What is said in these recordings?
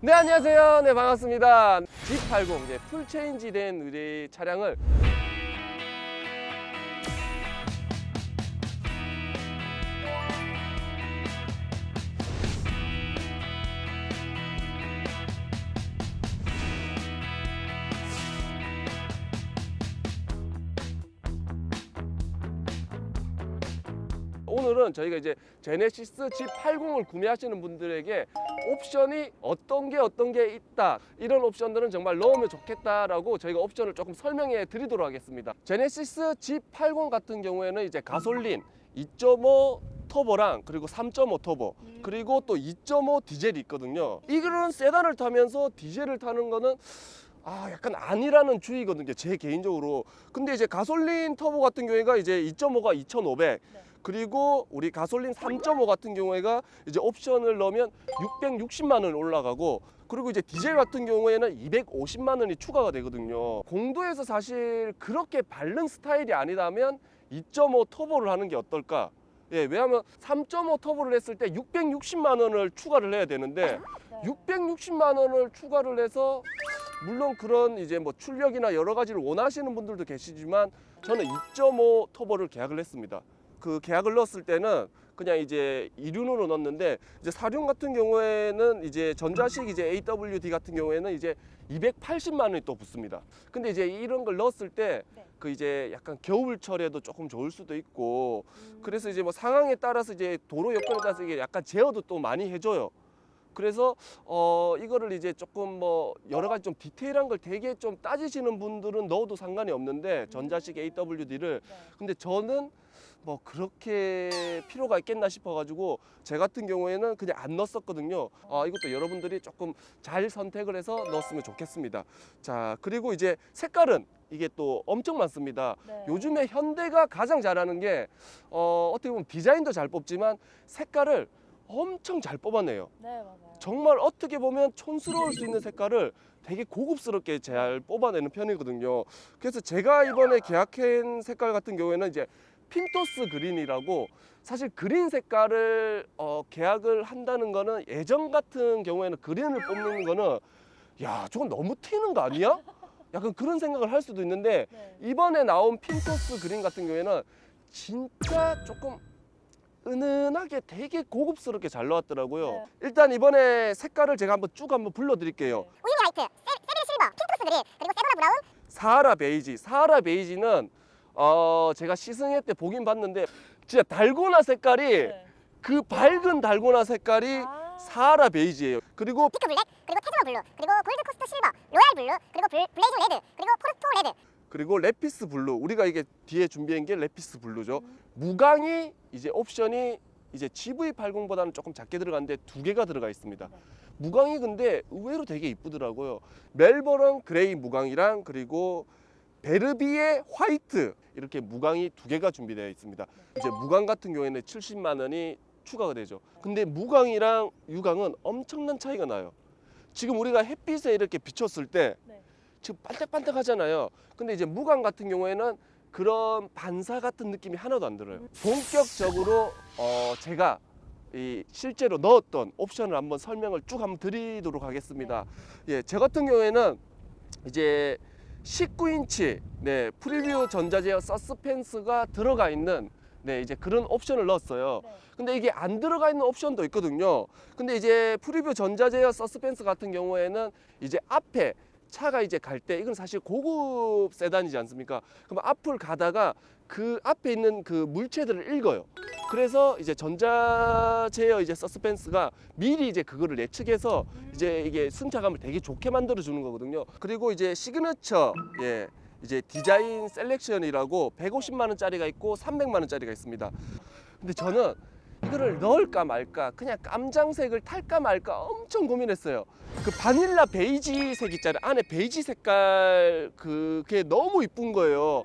네, 안녕하세요. 네, 반갑습니다. G80 이제 풀체인지 된 우리 차량을 오늘은 저희가 이제 제네시스 G80을 구매하시는 분들에게 옵션이 어떤 게 있다, 이런 옵션들은 정말 넣으면 좋겠다라고 저희가 옵션을 조금 설명해 드리도록 하겠습니다. 제네시스 G80 같은 경우에는 이제 가솔린 2.5 터보랑 그리고 3.5 터보 그리고 또 2.5 디젤이 있거든요. 이런 세단을 타면서 디젤을 타는 거는 약간 아니라는 주의거든요, 제 개인적으로. 근데 이제 가솔린 터보 같은 경우에가 이제 2.5가 2,500, 그리고 우리 가솔린 3.5 같은 경우에가 이제 옵션을 넣으면 660만 원 올라가고, 그리고 이제 디젤 같은 경우에는 250만 원이 추가가 되거든요. 공도에서 사실 그렇게 바른 스타일이 아니라면 2.5 터보를 하는 게 어떨까? 예, 왜냐하면 3.5 터보를 했을 때 660만 원을 추가를 해야 되는데 660만 원을 추가를 해서, 물론 그런 이제 뭐 출력이나 여러 가지를 원하시는 분들도 계시지만 저는 2.5 터보를 계약을 했습니다. 그 계약을 넣었을 때는 그냥 이제 2륜으로 넣었는데, 이제 4륜 같은 경우에는 이제 전자식 이제 AWD 같은 경우에는 이제 280만 원이 또 붙습니다. 근데 이제 이런 걸 넣었을 때 그 이제 약간 겨울철에도 조금 좋을 수도 있고, 그래서 이제 뭐 상황에 따라서 이제 도로 여건에 따라서 이게 약간 제어도 또 많이 해줘요. 그래서 이거를 이제 조금 뭐 여러 가지 좀 디테일한 걸 되게 좀 따지시는 분들은 넣어도 상관이 없는데, 전자식 AWD를. 근데 저는 뭐 그렇게 필요가 있겠나 싶어가지고 제 같은 경우에는 그냥 안 넣었었거든요. 이것도 여러분들이 조금 잘 선택을 해서 넣었으면 좋겠습니다. 자, 그리고 이제 색깔은 이게 또 엄청 많습니다. 요즘에 현대가 가장 잘하는 게 어떻게 보면 디자인도 잘 뽑지만 색깔을 엄청 잘 뽑아내요. 네, 맞아요. 정말 어떻게 보면 촌스러울 수 있는 색깔을 되게 고급스럽게 잘 뽑아내는 편이거든요. 그래서 제가 이번에 계약한 색깔 같은 경우에는 이제 핀토스 그린이라고, 사실 그린 색깔을 계약을 한다는 거는, 예전 같은 경우에는 그린을 뽑는 거는 야, 저건 너무 튀는 거 아니야? 약간 그런 생각을 할 수도 있는데, 이번에 나온 핀토스 그린 같은 경우에는 진짜 조금 은은하게 되게 고급스럽게 잘 나왔더라고요. 일단 이번에 색깔을 제가 한번 불러드릴게요. 우유니 화이트, 세빌 실버, 핑크스 그린, 그리고 세도나 브라운. 사하라 베이지. 사하라 베이지는 제가 시승회 때 보긴 봤는데 진짜 달고나 색깔이 그 밝은 달고나 색깔이 사하라 베이지예요. 그리고 피크 블랙, 그리고 테즈마 블루, 그리고 골드 코스트 실버, 로얄 블루, 그리고 블레이징 레드, 그리고 포르토 레드. 그리고 레피스 블루. 우리가 이게 뒤에 준비한 게 레피스 블루죠. 무광이 이제 옵션이 이제 GV80보다는 조금 작게 들어가는데 2개가 들어가 있습니다. 무광이 근데 의외로 되게 이쁘더라고요. 멜버른 그레이 무광이랑 그리고 베르비에 화이트, 이렇게 무광이 2개가 준비되어 있습니다. 이제 무광 같은 경우에는 70만 원이 추가가 되죠. 근데 무광이랑 유광은 엄청난 차이가 나요. 지금 우리가 햇빛에 이렇게 비쳤을 때 지금 반짝반짝 하잖아요. 근데 이제 무광 같은 경우에는 그런 반사 같은 느낌이 하나도 안 들어요. 본격적으로 제가 이 실제로 넣었던 옵션을 한번 설명을 쭉 한번 드리도록 하겠습니다. 예, 제 같은 경우에는 이제 19인치 프리뷰 전자제어 서스펜스가 들어가 있는 이제 그런 옵션을 넣었어요. 근데 이게 안 들어가 있는 옵션도 있거든요. 근데 이제 프리뷰 전자제어 서스펜스 같은 경우에는 이제 앞에 차가 이제 갈 때, 이건 사실 고급 세단이지 않습니까? 그럼 앞을 가다가 그 앞에 있는 그 물체들을 읽어요. 그래서 이제 전자 제어 이제 서스펜스가 미리 이제 그거를 예측해서 이제 이게 승차감을 되게 좋게 만들어 주는 거거든요. 그리고 이제 시그너처 이제 디자인 셀렉션이라고 150만 원짜리가 있고 300만 원짜리가 있습니다. 근데 저는 이거를 넣을까 말까, 그냥 깜장색을 탈까 말까 엄청 고민했어요. 그 바닐라 베이지색 있잖아요. 안에 베이지 색깔 그게 너무 이쁜 거예요.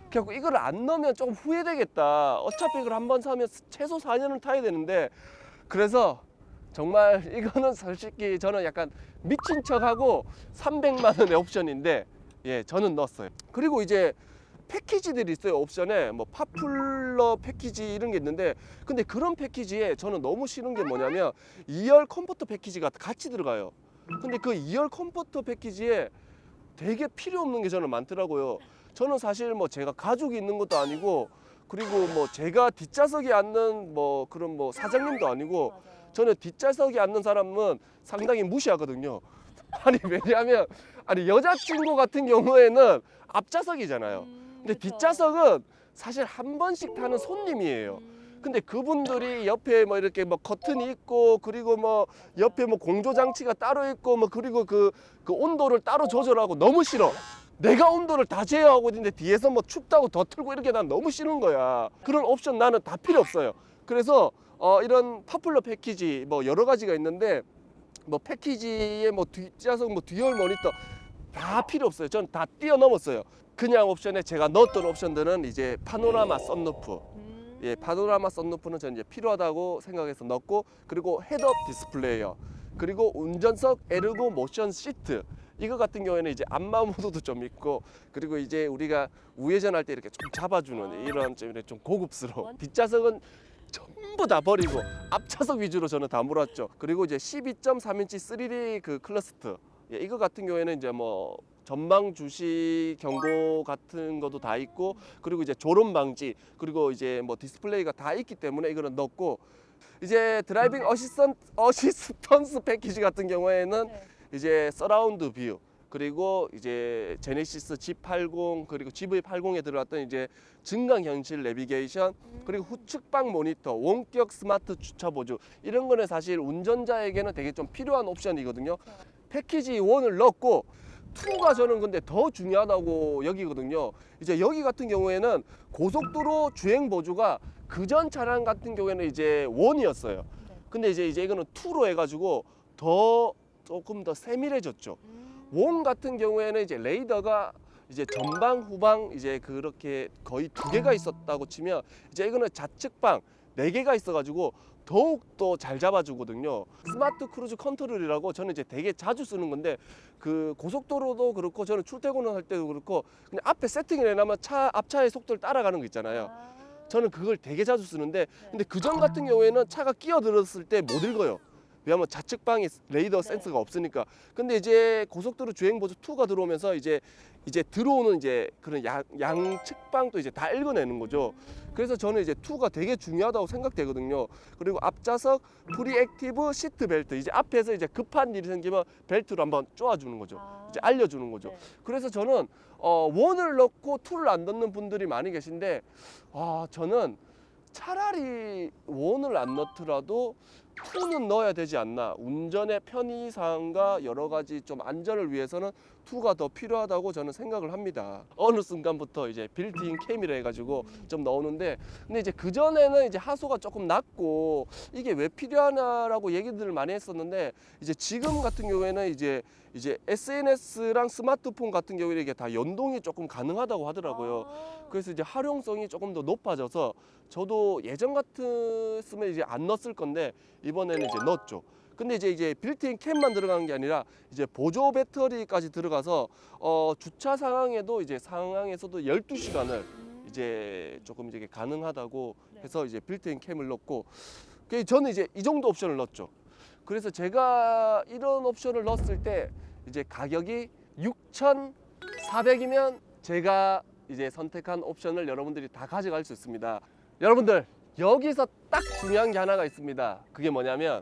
그래갖고 이걸 안 넣으면 좀 후회되겠다. 어차피 이걸 한번 사면 최소 4년은 타야 되는데, 그래서 정말 이거는 솔직히 저는 약간 미친 척하고 300만 원의 옵션인데 저는 넣었어요. 그리고 이제 패키지들이 있어요. 옵션에 뭐 파플러 패키지 이런 게 있는데, 근데 그런 패키지에 저는 너무 싫은 게 뭐냐면 2열 컴포트 패키지가 같이 들어가요. 근데 그 2열 컴포터 패키지에 되게 필요 없는 게 저는 많더라고요. 저는 사실 뭐 제가 가족이 있는 것도 아니고 그리고 뭐 제가 뒷좌석에 앉는 뭐 그런 뭐 사장님도 아니고 맞아요. 저는 뒷좌석에 앉는 사람은 상당히 무시하거든요. 아니 왜냐하면 아니 여자친구 같은 경우에는 앞좌석이잖아요. 근데 그쵸. 뒷좌석은 사실 한 번씩 타는 손님이에요. 근데 그분들이 옆에 뭐 이렇게 뭐 커튼이 있고 그리고 뭐 옆에 뭐 공조 장치가 따로 있고 뭐 그리고 그 온도를 따로 조절하고 너무 싫어. 내가 온도를 다 제어하고 있는데 뒤에서 뭐 춥다고 더 틀고 이렇게 난 너무 싫은 거야. 그런 옵션 나는 다 필요 없어요. 그래서 이런 파퓰러 패키지 뭐 여러 가지가 있는데 뭐 패키지에 뭐 뒷좌석 뭐 듀얼 모니터 다 필요 없어요. 전 다 뛰어넘었어요. 그냥 옵션에 제가 넣었던 옵션들은 이제 파노라마 썬루프. 예, 파노라마 썬루프는 저는 이제 필요하다고 생각해서 넣었고 그리고 헤드업 디스플레이어 그리고 운전석 에르고 모션 시트 이거 같은 경우에는 이제 안마 모드도 좀 있고 그리고 이제 우리가 우회전할 때 이렇게 좀 잡아주는 이런 좀 고급스러운 뒷좌석은 전부 다 버리고 앞좌석 위주로 저는 다 몰았죠. 그리고 이제 12.3인치 3D 그 클러스트 예, 이거 같은 경우에는 이제 뭐 전방 주시 경고 같은 것도 다 있고 그리고 이제 졸음 방지 그리고 이제 뭐 디스플레이가 다 있기 때문에 이거는 넣었고 이제 드라이빙 어시스턴스 패키지 같은 경우에는 네. 이제 서라운드 뷰 그리고 이제 제네시스 G80 그리고 GV80에 들어갔던 이제 증강 현실 내비게이션 그리고 후측방 모니터 원격 스마트 주차 보조 이런 거는 사실 운전자에게는 되게 좀 필요한 옵션이거든요. 패키지 1을 넣었고 2가 저는 근데 더 중요하다고 여기거든요. 이제 여기 같은 경우에는 고속도로 주행 보조가 그전 차량 같은 경우에는 이제 1이었어요. 근데 이제 이거는 2로 해가지고 더 조금 더 세밀해졌죠. 1 같은 경우에는 이제 레이더가 이제 전방 후방 이제 그렇게 거의 2개가 있었다고 치면 이제 이거는 좌측방 4개가 있어가지고 더욱더 잘 잡아주거든요. 스마트 크루즈 컨트롤이라고 저는 이제 되게 자주 쓰는 건데 그 고속도로도 그렇고 저는 출퇴근을 할 때도 그렇고 그냥 앞에 세팅을 해놓으면 앞차의 속도를 따라가는 거 있잖아요. 저는 그걸 되게 자주 쓰는데 근데 그전 같은 경우에는 차가 끼어들었을 때 못 읽어요. 왜냐하면 좌측방에 레이더 센서가 없으니까. 근데 이제 고속도로 주행 보조 2가 들어오면서 이제 들어오는 이제 그런 양측방도 이제 다 읽어내는 거죠. 그래서 저는 이제 2가 되게 중요하다고 생각되거든요. 그리고 앞좌석 프리액티브 시트 벨트 이제 앞에서 이제 급한 일이 생기면 벨트로 한번 쪼아주는 거죠. 이제 알려주는 거죠. 네. 그래서 저는 1을 넣고 2를 안 넣는 분들이 많이 계신데 저는 차라리 1을 안 넣더라도 2는 넣어야 되지 않나. 운전의 편의상과 여러 가지 좀 안전을 위해서는 2가 더 필요하다고 저는 생각을 합니다. 어느 순간부터 이제 빌트인 캠이라 해가지고 좀 넣었는데 근데 이제 그전에는 이제 하소가 조금 낮고 이게 왜 필요하냐라고 얘기들을 많이 했었는데 이제 지금 같은 경우에는 이제 SNS랑 스마트폰 같은 경우에 이게 다 연동이 조금 가능하다고 하더라고요. 그래서 이제 활용성이 조금 더 높아져서 저도 예전 같았으면 이제 안 넣었을 건데 이번에는 이제 넣었죠. 근데 이제 빌트인 캠만 들어가는 게 아니라 이제 보조 배터리까지 들어가서 주차 상황에도 이제 상황에서도 12시간을 이제 조금 이제 가능하다고 해서 이제 빌트인 캠을 넣고 저는 이제 이 정도 옵션을 넣었죠. 그래서 제가 이런 옵션을 넣었을 때 이제 가격이 6,400이면 제가 이제 선택한 옵션을 여러분들이 다 가져갈 수 있습니다. 여러분들 여기서 딱 중요한 게 하나가 있습니다. 그게 뭐냐면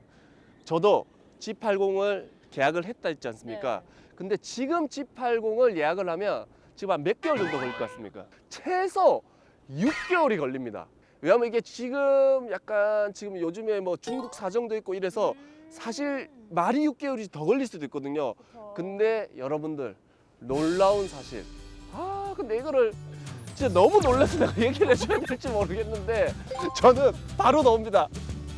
저도 G80을 계약을 했다 했지 않습니까? 근데 지금 G80을 예약을 하면 지금 한 몇 개월 정도 걸릴 것 같습니까? 최소 6개월이 걸립니다. 왜냐하면 이게 지금 약간 지금 요즘에 뭐 중국 사정도 있고 이래서 사실 말이 6개월이 더 걸릴 수도 있거든요. 근데 여러분들 놀라운 사실. 근데 이거를 진짜 너무 놀라서 내가 얘기를 해줘야 될지 모르겠는데 저는 바로 넣습니다.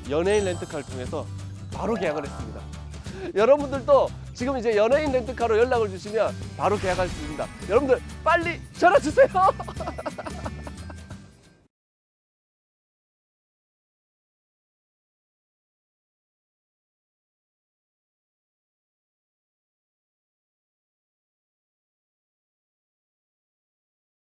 연예인 렌트카를 통해서 바로 계약을 했습니다. 여러분들도 지금 이제 연예인 렌트카로 연락을 주시면 바로 계약할 수 있습니다. 여러분들 빨리 전화 주세요.